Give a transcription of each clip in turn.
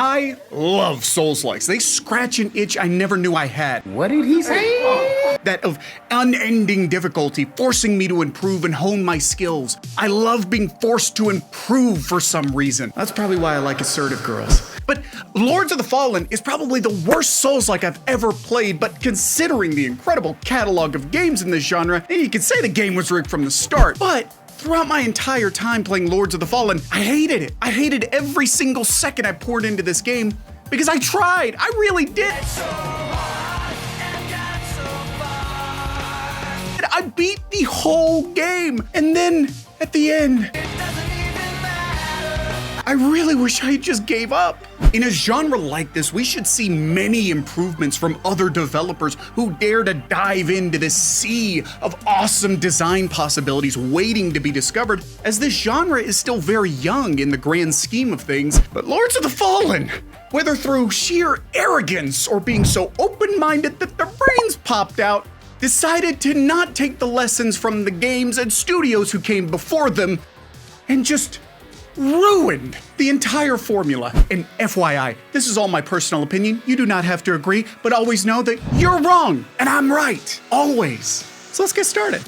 I love Souls-likes. They scratch an itch I never knew I had. What did he say? That of unending difficulty, forcing me to improve and hone my skills. I love being forced to improve for some reason. That's probably why I like assertive girls. But Lords of the Fallen is probably the worst Souls-like I've ever played, but considering the incredible catalog of games in this genre, and you could say the game was rigged from the start, but throughout my entire time playing Lords of the Fallen, I hated it. I hated every single second I poured into this game because I tried. I really did. I beat the whole game, and then at the end, I really wish I just gave up. In a genre like this, we should see many improvements from other developers who dare to dive into this sea of awesome design possibilities waiting to be discovered, as this genre is still very young in the grand scheme of things. But Lords of the Fallen, whether through sheer arrogance or being so open-minded that their brains popped out, decided to not take the lessons from the games and studios who came before them and just ruined the entire formula. And FYI, this is all my personal opinion. You do not have to agree, but always know that you're wrong and I'm right, always. So let's get started.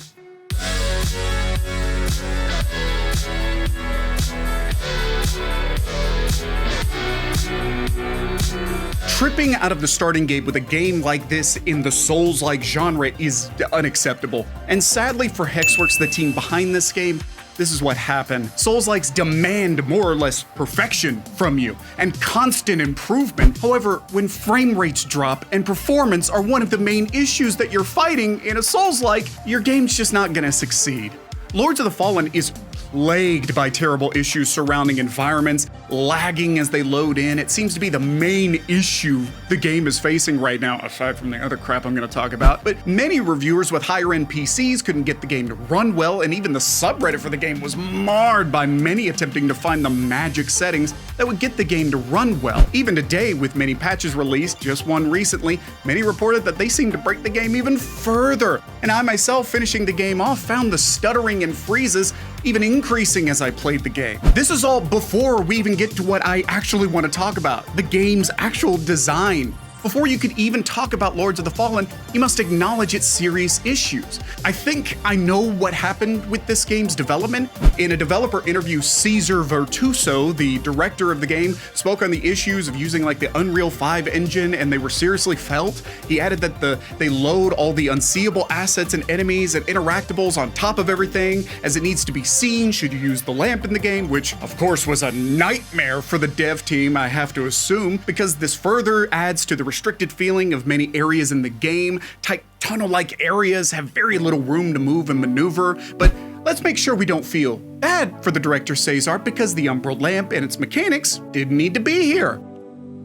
Tripping out of the starting gate with a game like this in the Souls-like genre is unacceptable. And sadly for Hexworks, the team behind this game, this is what happened. Souls-likes demand more or less perfection from you and constant improvement. However, when frame rates drop and performance are one of the main issues that you're fighting in a Souls-like, your game's just not gonna succeed. Lords of the Fallen is plagued by terrible issues surrounding environments, lagging as they load in. It seems to be the main issue the game is facing right now, aside from the other crap I'm going to talk about. But many reviewers with higher-end PCs couldn't get the game to run well, and even the subreddit for the game was marred by many attempting to find the magic settings that would get the game to run well. Even today, with many patches released, just one recently, many reported that they seemed to break the game even further. And I myself, finishing the game off, found the stuttering and freezes even increasing as I played the game. This is all before we even get to what I actually want to talk about, the game's actual design. Before you could even talk about Lords of the Fallen, you must acknowledge its serious issues. I think I know what happened with this game's development. In a developer interview, Cesar Virtuoso, the director of the game, spoke on the issues of using like the Unreal 5 engine, and they were seriously felt. He added that they load all the unseeable assets and enemies and interactables on top of everything as it needs to be seen should you use the lamp in the game, which of course was a nightmare for the dev team, I have to assume, because this further adds to the restricted feeling of many areas in the game. Tight tunnel-like areas have very little room to move and maneuver, but let's make sure we don't feel bad for the director Cesar because the Umbral lamp and its mechanics didn't need to be here.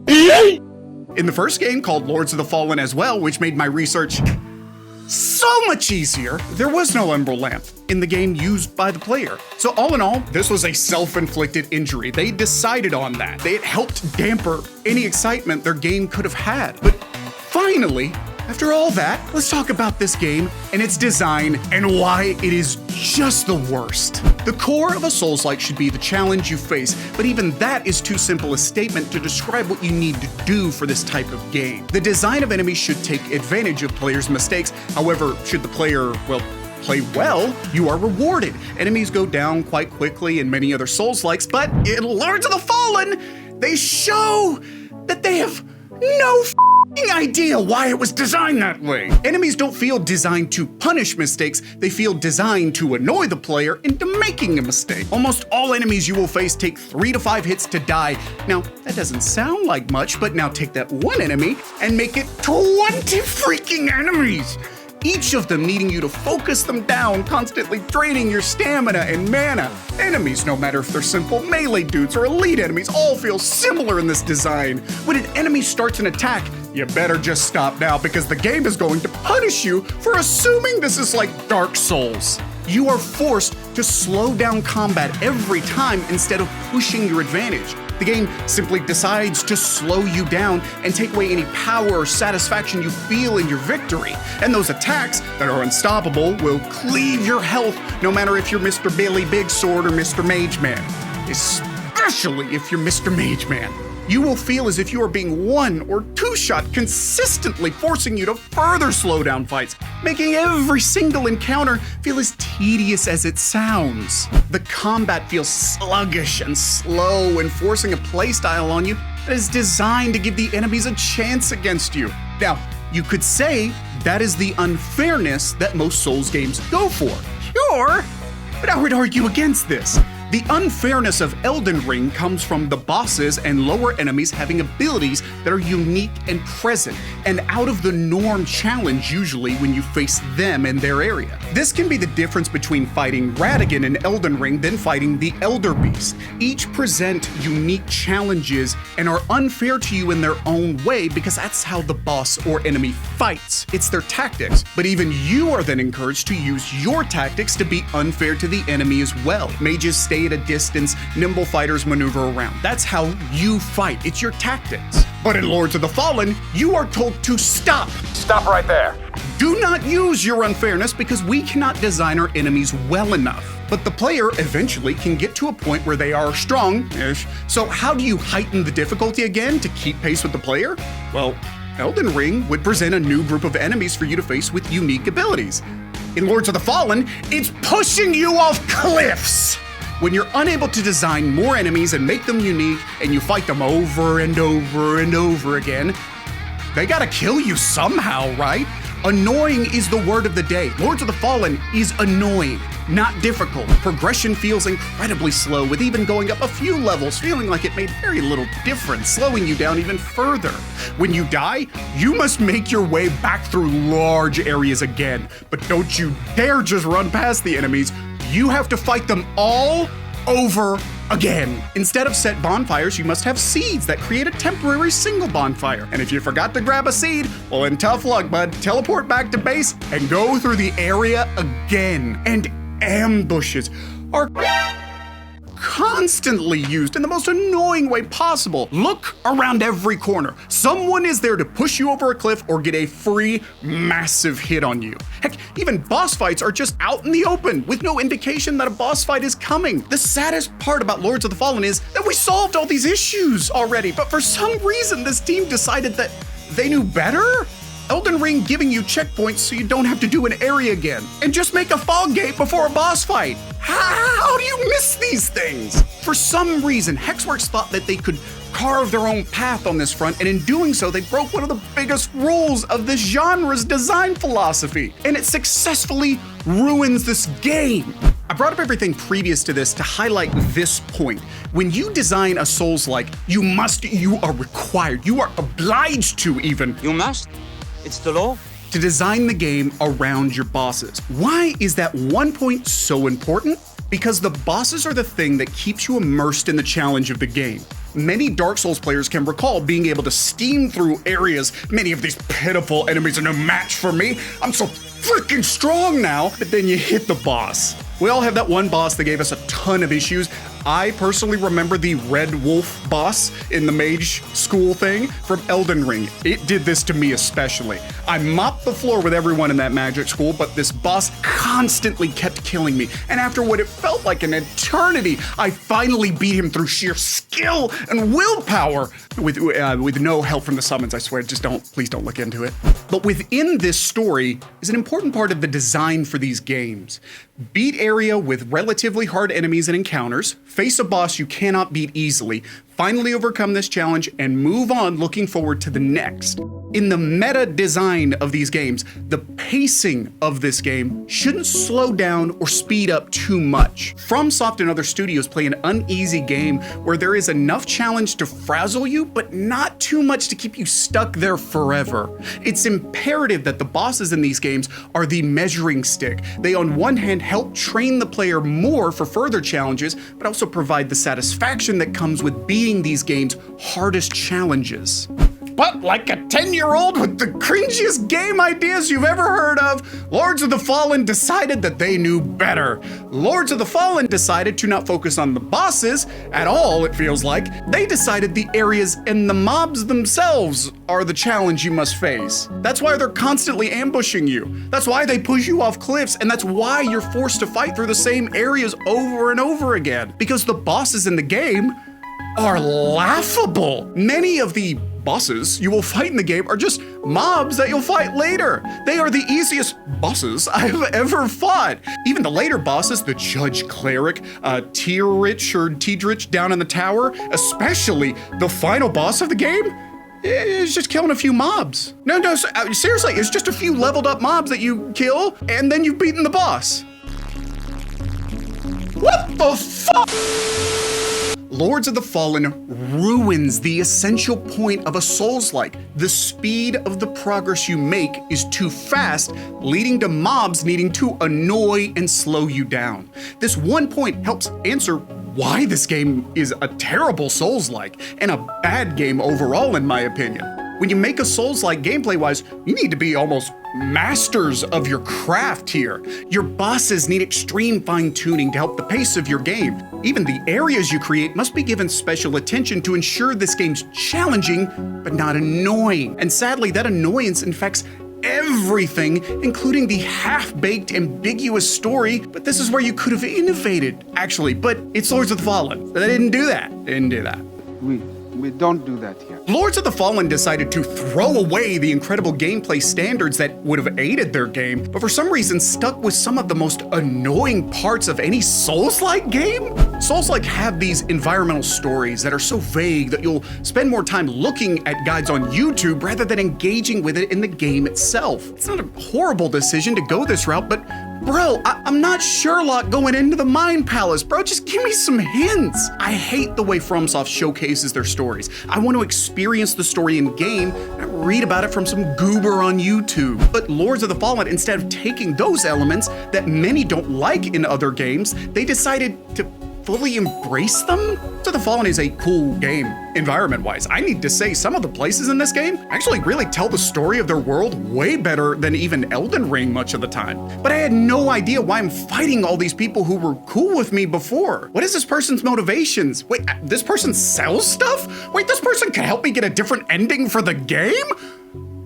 In the first game, called Lords of the Fallen as well, which made my research so much easier, there was no Umbral lamp in the game used by the player. So all in all, this was a self-inflicted injury. They decided on that. It helped damper any excitement their game could have had. But finally, after all that, let's talk about this game and its design and why it is just the worst. The core of a Souls-like should be the challenge you face, but even that is too simple a statement to describe what you need to do for this type of game. The design of enemies should take advantage of players' mistakes. However, should the player, play well, you are rewarded. Enemies go down quite quickly in many other Souls-likes, but in Lords of the Fallen, they show that they have no idea why it was designed that way. Enemies don't feel designed to punish mistakes, they feel designed to annoy the player into making a mistake. Almost all enemies you will face take 3 to 5 hits to die. Now, that doesn't sound like much, but now take that one enemy and make it 20 freaking enemies. Each of them needing you to focus them down, constantly draining your stamina and mana. Enemies, no matter if they're simple melee dudes or elite enemies, all feel similar in this design. When an enemy starts an attack, you better just stop now because the game is going to punish you for assuming this is like Dark Souls. You are forced to slow down combat every time instead of pushing your advantage. The game simply decides to slow you down and take away any power or satisfaction you feel in your victory. And those attacks that are unstoppable will cleave your health no matter if you're Mr. Billy Big Sword or Mr. Mage Man. Especially if you're Mr. Mage Man. You will feel as if you are being one or two shot, consistently forcing you to further slow down fights, making every single encounter feel as tedious as it sounds. The combat feels sluggish and slow, and forcing a playstyle on you that is designed to give the enemies a chance against you. Now, you could say that is the unfairness that most Souls games go for. Sure, but I would argue against this. The unfairness of Elden Ring comes from the bosses and lower enemies having abilities that are unique and present, and out of the norm challenge usually when you face them in their area. This can be the difference between fighting Radagon in Elden Ring than fighting the Elder Beast. Each present unique challenges and are unfair to you in their own way because that's how the boss or enemy fights. It's their tactics, but even you are then encouraged to use your tactics to be unfair to the enemy as well. Mages stay at a distance, nimble fighters maneuver around. That's how you fight. It's your tactics. But in Lords of the Fallen, you are told to stop. Stop right there. Do not use your unfairness because we cannot design our enemies well enough. But the player eventually can get to a point where they are strong-ish. So how do you heighten the difficulty again to keep pace with the player? Well, Elden Ring would present a new group of enemies for you to face with unique abilities. In Lords of the Fallen, it's pushing you off cliffs. When you're unable to design more enemies and make them unique, and you fight them over and over and over again, they gotta kill you somehow, right? Annoying is the word of the day. Lords of the Fallen is annoying, not difficult. Progression feels incredibly slow, with even going up a few levels feeling like it made very little difference, slowing you down even further. When you die, you must make your way back through large areas again. But don't you dare just run past the enemies. You have to fight them all over again. Instead of set bonfires, you must have seeds that create a temporary single bonfire. And if you forgot to grab a seed, well, then tough luck, bud. Teleport back to base and go through the area again. And ambushes are constantly used in the most annoying way possible. Look around every corner. Someone is there to push you over a cliff or get a free massive hit on you. Heck, even boss fights are just out in the open with no indication that a boss fight is coming. The saddest part about Lords of the Fallen is that we solved all these issues already, but for some reason this team decided that they knew better? Elden Ring giving you checkpoints so you don't have to do an area again, and just make a fog gate before a boss fight. How do you miss these things? For some reason, Hexworks thought that they could carve their own path on this front, and in doing so, they broke one of the biggest rules of this genre's design philosophy, and it successfully ruins this game. I brought up everything previous to this to highlight this point. When you design a Souls-like, you are required, you are obliged to even. You must. It's the law. To design the game around your bosses. Why is that one point so important? Because the bosses are the thing that keeps you immersed in the challenge of the game. Many Dark Souls players can recall being able to steam through areas. Many of these pitiful enemies are no match for me. I'm so freaking strong now. But then you hit the boss. We all have that one boss that gave us a ton of issues. I personally remember the Red Wolf boss in the mage school thing from Elden Ring. It did this to me especially. I mopped the floor with everyone in that magic school, but this boss constantly kept killing me. And after what it felt like an eternity, I finally beat him through sheer skill and willpower with no help from the summons, I swear. Please don't look into it. But within this story is an important part of the design for these games. Beat area with relatively hard enemies and encounters, face a boss you cannot beat easily, finally overcome this challenge, and move on looking forward to the next. In the meta design of these games, the pacing of this game shouldn't slow down or speed up too much. FromSoft and other studios play an uneasy game where there is enough challenge to frazzle you, but not too much to keep you stuck there forever. It's imperative that the bosses in these games are the measuring stick. They on one hand help train the player more for further challenges, but also provide the satisfaction that comes with beating these games' hardest challenges. But like a 10-year-old with the cringiest game ideas you've ever heard of, Lords of the Fallen decided that they knew better. Lords of the Fallen decided to not focus on the bosses at all, it feels like. They decided the areas and the mobs themselves are the challenge you must face. That's why they're constantly ambushing you. That's why they push you off cliffs, and that's why you're forced to fight through the same areas over and over again. Because the bosses in the game are laughable. Many of the bosses you will fight in the game are just mobs that you'll fight later. They are the easiest bosses I've ever fought. Even the later bosses, the Judge Cleric, Teedrich down in the tower, especially the final boss of the game, is just killing a few mobs. No, seriously, it's just a few leveled up mobs that you kill, and then you've beaten the boss. What the fuck? Lords of the Fallen ruins the essential point of a Souls-like. The speed of the progress you make is too fast, leading to mobs needing to annoy and slow you down. This one point helps answer why this game is a terrible Souls-like and a bad game overall, in my opinion. When you make a Souls-like gameplay-wise, you need to be almost masters of your craft here. Your bosses need extreme fine-tuning to help the pace of your game. Even the areas you create must be given special attention to ensure this game's challenging, but not annoying. And sadly, that annoyance infects everything, including the half-baked, ambiguous story, but this is where you could have innovated, actually, but it's Lords of the Fallen. They didn't do that. We don't do that here. Lords of the Fallen decided to throw away the incredible gameplay standards that would have aided their game, but for some reason stuck with some of the most annoying parts of any Souls-like game. Souls-like have these environmental stories that are so vague that you'll spend more time looking at guides on YouTube rather than engaging with it in the game itself. It's not a horrible decision to go this route, but bro, I'm not Sherlock going into the Mind Palace, bro. Just give me some hints. I hate the way FromSoft showcases their stories. I want to experience the story in game, not read about it from some goober on YouTube. But Lords of the Fallen, instead of taking those elements that many don't like in other games, they decided to fully embrace them? So the Fallen is a cool game, environment-wise. I need to say some of the places in this game actually really tell the story of their world way better than even Elden Ring much of the time. But I had no idea why I'm fighting all these people who were cool with me before. What is this person's motivations? Wait, this person sells stuff? Wait, this person can help me get a different ending for the game?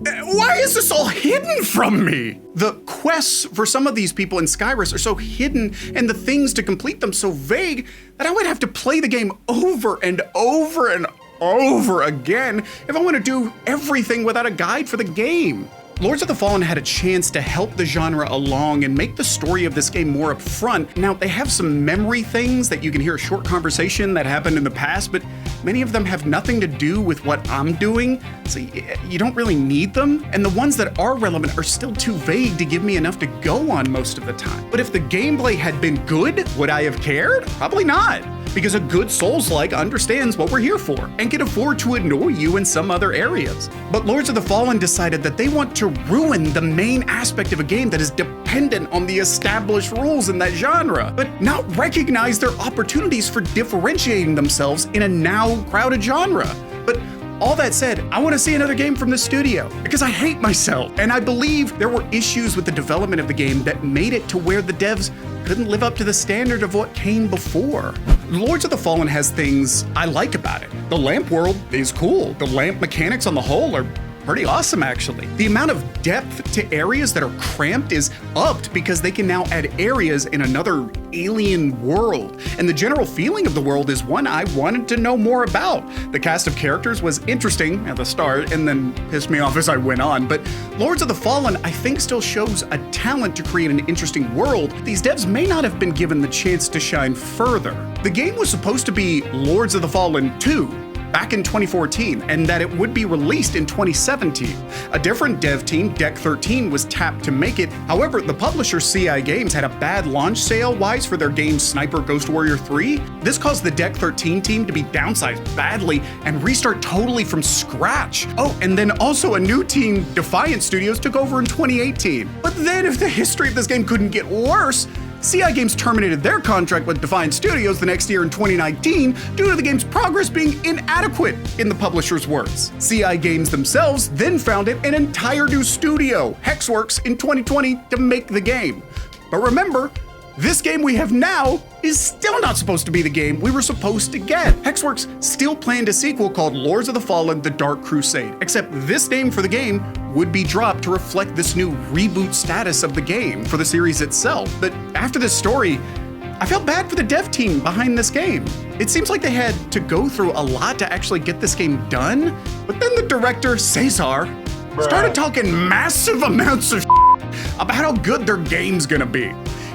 Why is this all hidden from me? The quests for some of these people in Skyrest are so hidden and the things to complete them so vague that I would have to play the game over and over and over again if I want to do everything without a guide for the game. Lords of the Fallen had a chance to help the genre along and make the story of this game more upfront. Now, they have some memory things that you can hear a short conversation that happened in the past, but many of them have nothing to do with what I'm doing, so you don't really need them. And the ones that are relevant are still too vague to give me enough to go on most of the time. But if the gameplay had been good, would I have cared? Probably not. Because a good Souls-like understands what we're here for and can afford to annoy you in some other areas. But Lords of the Fallen decided that they want to ruin the main aspect of a game that is dependent on the established rules in that genre, but not recognize their opportunities for differentiating themselves in a now crowded genre. But all that said, I want to see another game from the studio because I hate myself. And I believe there were issues with the development of the game that made it to where the devs couldn't live up to the standard of what came before. Lords of the Fallen has things I like about it. The lamp world is cool. The lamp mechanics on the whole are pretty awesome, actually. The amount of depth to areas that are cramped is upped because they can now add areas in another alien world. And the general feeling of the world is one I wanted to know more about. The cast of characters was interesting at the start and then pissed me off as I went on. But Lords of the Fallen, I think, still shows a talent to create an interesting world. These devs may not have been given the chance to shine further. The game was supposed to be Lords of the Fallen 2. Back in 2014, and that it would be released in 2017. A different dev team, Deck 13, was tapped to make it. However, the publisher CI Games had a bad launch sale-wise for their game Sniper Ghost Warrior 3. This caused the Deck 13 team to be downsized badly and restart totally from scratch. Oh, and then also a new team, Defiant Studios, took over in 2018. But then if the history of this game couldn't get worse, CI Games terminated their contract with Defiant Studios the next year in 2019 due to the game's progress being inadequate, in the publisher's words. CI Games themselves then founded an entire new studio, Hexworks, in 2020 to make the game. But remember, this game we have now is still not supposed to be the game we were supposed to get. Hexworks still planned a sequel called Lords of the Fallen: The Dark Crusade, except this name for the game would be dropped to reflect this new reboot status of the game for the series itself. But after this story, I felt bad for the dev team behind this game. It seems like they had to go through a lot to actually get this game done, but then the director, Cesar, started talking massive amounts of about how good their game's gonna be.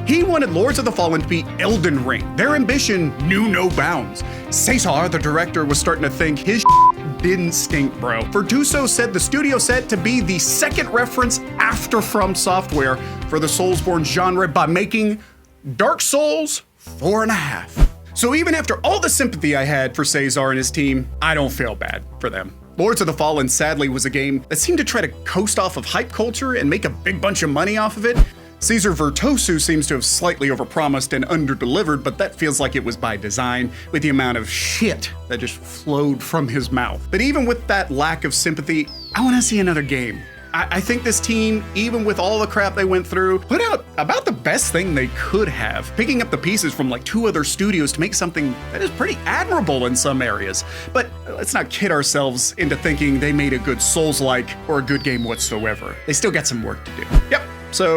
He wanted Lords of the Fallen to be Elden Ring. Their ambition knew no bounds. Cesar, the director, was starting to think his didn't stink, bro. Vertuso said the studio set to be the second reference after From Software for the Soulsborne genre by making Dark Souls 4.5. So even after all the sympathy I had for Cesar and his team, I don't feel bad for them. Lords of the Fallen sadly was a game that seemed to try to coast off of hype culture and make a big bunch of money off of it. Cesar Vertuso seems to have slightly overpromised and underdelivered, but that feels like it was by design with the amount of shit that just flowed from his mouth. But even with that lack of sympathy, I want to see another game. I think this team, even with all the crap they went through, put out about the best thing they could have, picking up the pieces from like 2 other studios to make something that is pretty admirable in some areas. But let's not kid ourselves into thinking they made a good Souls-like or a good game whatsoever. They still got some work to do. Yep. So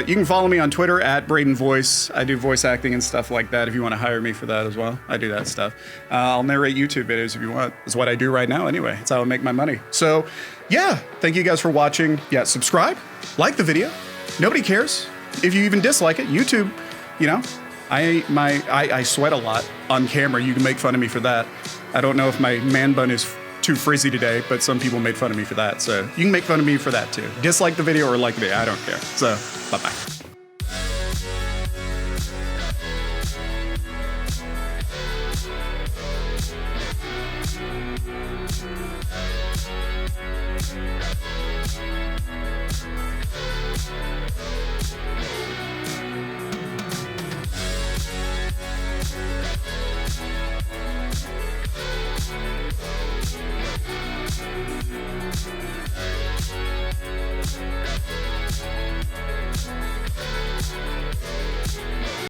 you can follow me on Twitter at BradenVoice. I do voice acting and stuff like that if you want to hire me for that as well. I do that stuff. I'll narrate YouTube videos if you want. It's what I do right now anyway. It's how I make my money. So yeah, thank you guys for watching. Yeah, subscribe, like the video. Nobody cares if you even dislike it. YouTube, you know, I sweat a lot on camera. You can make fun of me for that. I don't know if my man bun is too frizzy today, but some people made fun of me for that. So you can make fun of me for that too. Dislike the video or like the video, I don't care. So bye-bye.